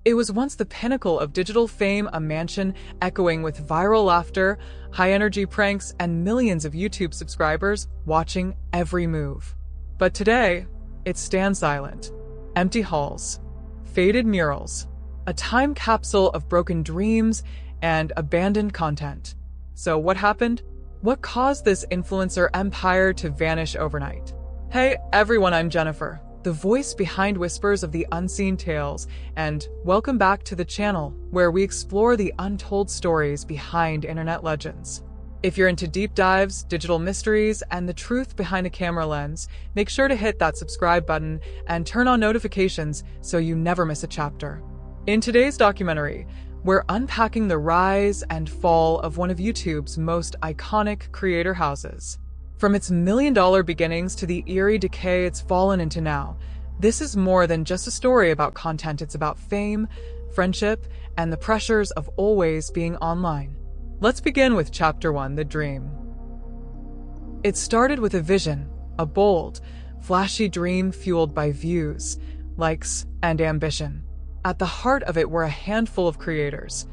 It was once the pinnacle of digital fame, a mansion echoing with viral laughter, high-energy pranks, and millions of YouTube subscribers watching every move. But today, it stands silent. Empty halls, faded murals, a time capsule of broken dreams and abandoned content. So what happened? What caused this influencer empire to vanish overnight? Hey everyone, I'm Jennifer, the voice behind whispers of the unseen tales, and welcome back to the channel where we explore the untold stories behind internet legends. If you're into deep dives, digital mysteries, and the truth behind a camera lens, make sure to hit that subscribe button and turn on notifications so you never miss a chapter. In today's documentary, we're unpacking the rise and fall of one of YouTube's most iconic creator houses. From its million-dollar beginnings to the eerie decay it's fallen into now, this is more than just a story about content. It's about fame, friendship, and the pressures of always being online. Let's begin with Chapter 1, The Dream. It started with a vision, a bold, flashy dream fueled by views, likes, and ambition. At the heart of it were a handful of creators,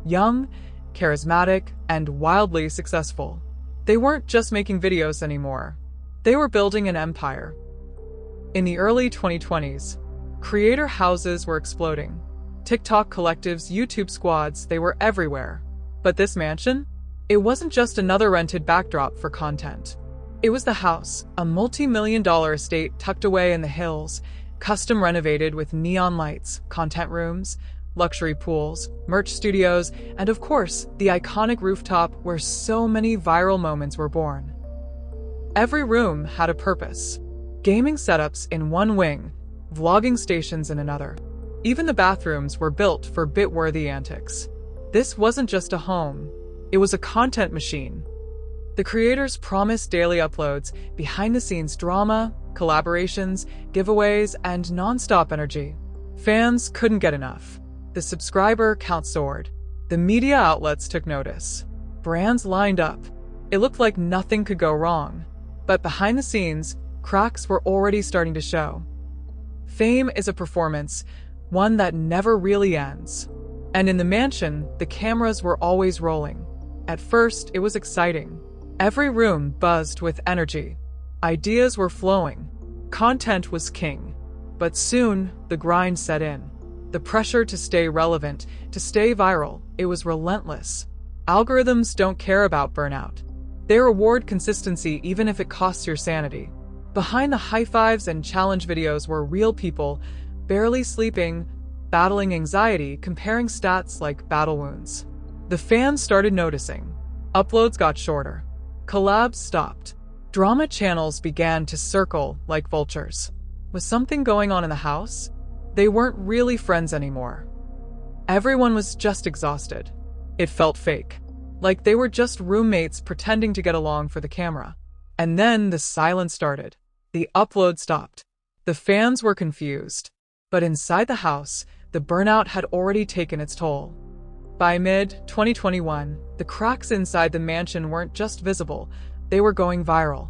young, charismatic, and wildly successful. They weren't just making videos anymore. They were building an empire. In the early 2020s, creator houses were exploding. TikTok collectives, YouTube squads, they were everywhere. But this mansion? It wasn't just another rented backdrop for content. It was the house, a multi-million-dollar estate tucked away in the hills, custom renovated with neon lights, content rooms, luxury pools, merch studios, and of course, the iconic rooftop where so many viral moments were born. Every room had a purpose. Gaming setups in one wing, vlogging stations in another. Even the bathrooms were built for bit-worthy antics. This wasn't just a home, it was a content machine. The creators promised daily uploads, behind-the-scenes drama, collaborations, giveaways, and non-stop energy. Fans couldn't get enough. The subscriber count soared. The media outlets took notice. Brands lined up. It looked like nothing could go wrong. But behind the scenes, cracks were already starting to show. Fame is a performance, one that never really ends. And in the mansion, the cameras were always rolling. At first, it was exciting. Every room buzzed with energy. Ideas were flowing. Content was king. But soon, the grind set in. The pressure to stay relevant, to stay viral, it was relentless. Algorithms don't care about burnout. They reward consistency even if it costs your sanity. Behind the high fives and challenge videos were real people, barely sleeping, battling anxiety, comparing stats like battle wounds. The fans started noticing. Uploads got shorter. Collabs stopped. Drama channels began to circle like vultures. Was something going on in the house? They weren't really friends anymore. Everyone was just exhausted. It felt fake. Like they were just roommates pretending to get along for the camera. And then the silence started. The upload stopped. The fans were confused. But inside the house, the burnout had already taken its toll. By mid-2021, the cracks inside the mansion weren't just visible, they were going viral.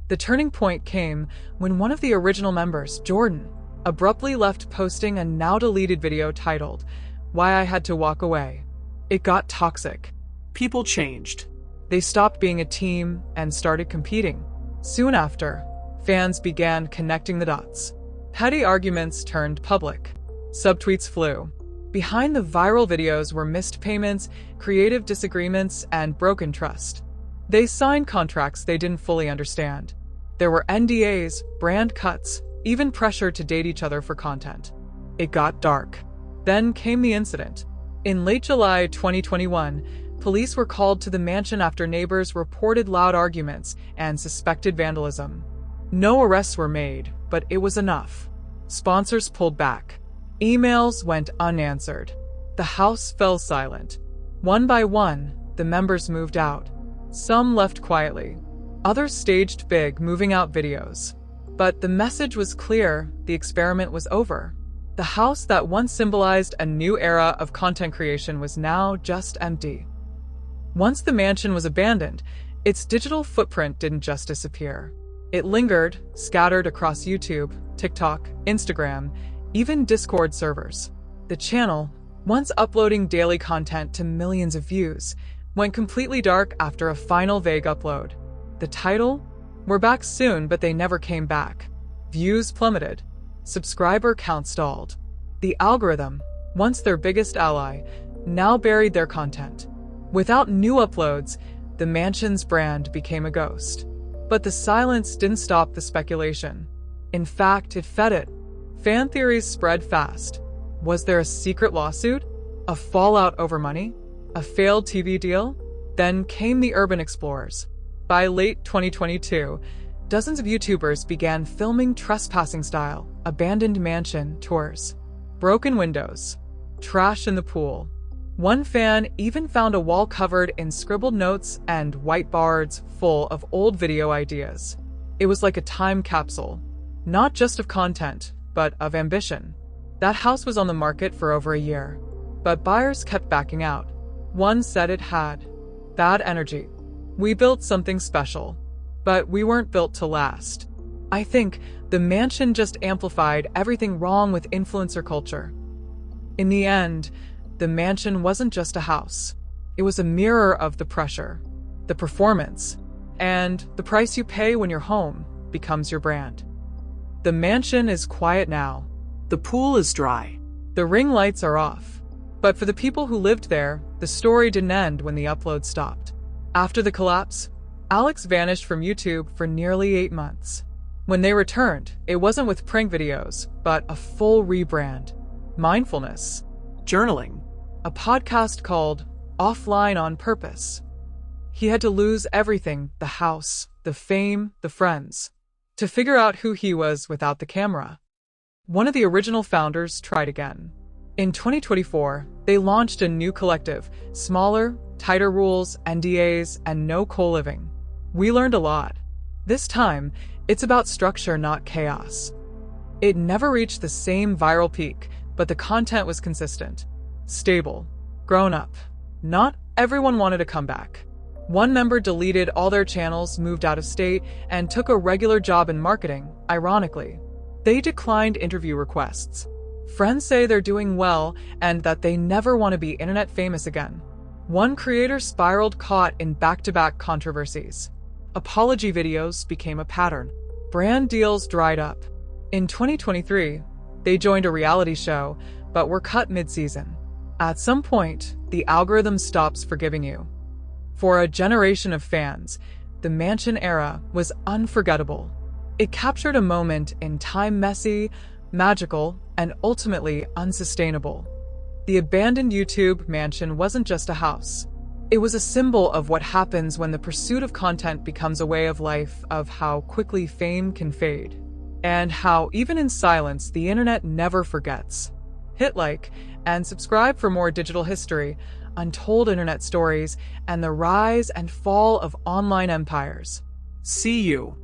The turning point came when one of the original members, Jordan, abruptly left posting a now-deleted video titled, "Why I Had to Walk Away." It got toxic. People changed. They stopped being a team and started competing. Soon after, fans began connecting the dots. Petty arguments turned public. Subtweets flew. Behind the viral videos were missed payments, creative disagreements, and broken trust. They signed contracts they didn't fully understand. There were NDAs, brand cuts, even pressure to date each other for content. It got dark. Then came the incident. In late July 2021, police were called to the mansion after neighbors reported loud arguments and suspected vandalism. No arrests were made, but it was enough. Sponsors pulled back. Emails went unanswered. The house fell silent. One by one, the members moved out. Some left quietly. Others staged big moving out videos. But the message was clear, the experiment was over. The house that once symbolized a new era of content creation was now just empty. Once the mansion was abandoned, its digital footprint didn't just disappear. It lingered, scattered across YouTube, TikTok, Instagram, even Discord servers. The channel, once uploading daily content to millions of views, went completely dark after a final vague upload. The title? We're back soon, but they never came back. Views plummeted. Subscriber count stalled. The algorithm, once their biggest ally, now buried their content. Without new uploads, the mansion's brand became a ghost. But the silence didn't stop the speculation. In fact, it fed it. Fan theories spread fast. Was there a secret lawsuit? A fallout over money? A failed TV deal? Then came the urban explorers. By late 2022, dozens of YouTubers began filming trespassing-style, abandoned mansion tours. Broken windows. Trash in the pool. One fan even found a wall covered in scribbled notes and whiteboards full of old video ideas. It was like a time capsule, not just of content, but of ambition. That house was on the market for over a year, but buyers kept backing out. One said it had bad energy. We built something special, but we weren't built to last. I think the mansion just amplified everything wrong with influencer culture. In the end, the mansion wasn't just a house. It was a mirror of the pressure, the performance, and the price you pay when your home becomes your brand. The mansion is quiet now. The pool is dry. The ring lights are off. But for the people who lived there, the story didn't end when the upload stopped. After the collapse, Alex vanished from YouTube for nearly 8 months. When they returned, it wasn't with prank videos, but a full rebrand. Mindfulness. Journaling. A podcast called Offline on Purpose. He had to lose everything, the house, the fame, the friends, to figure out who he was without the camera. One of the original founders tried again. In 2024, they launched a new collective, smaller, tighter rules, NDAs, and no co-living. We learned a lot. This time, it's about structure, not chaos. It never reached the same viral peak, but the content was consistent, stable, grown up. Not everyone wanted a comeback. One member deleted all their channels, moved out of state, and took a regular job in marketing, ironically. They declined interview requests. Friends say they're doing well and that they never want to be internet famous again. One creator spiraled, caught in back-to-back controversies. Apology videos became a pattern. Brand deals dried up. In 2023, they joined a reality show, but were cut mid-season. At some point, the algorithm stops forgiving you. For a generation of fans, the mansion era was unforgettable. It captured a moment in time, messy, magical, and ultimately unsustainable. The abandoned YouTube mansion wasn't just a house. It was a symbol of what happens when the pursuit of content becomes a way of life, of how quickly fame can fade, and how, even in silence, the internet never forgets. Hit like and subscribe for more digital history, untold internet stories, and the rise and fall of online empires. See you.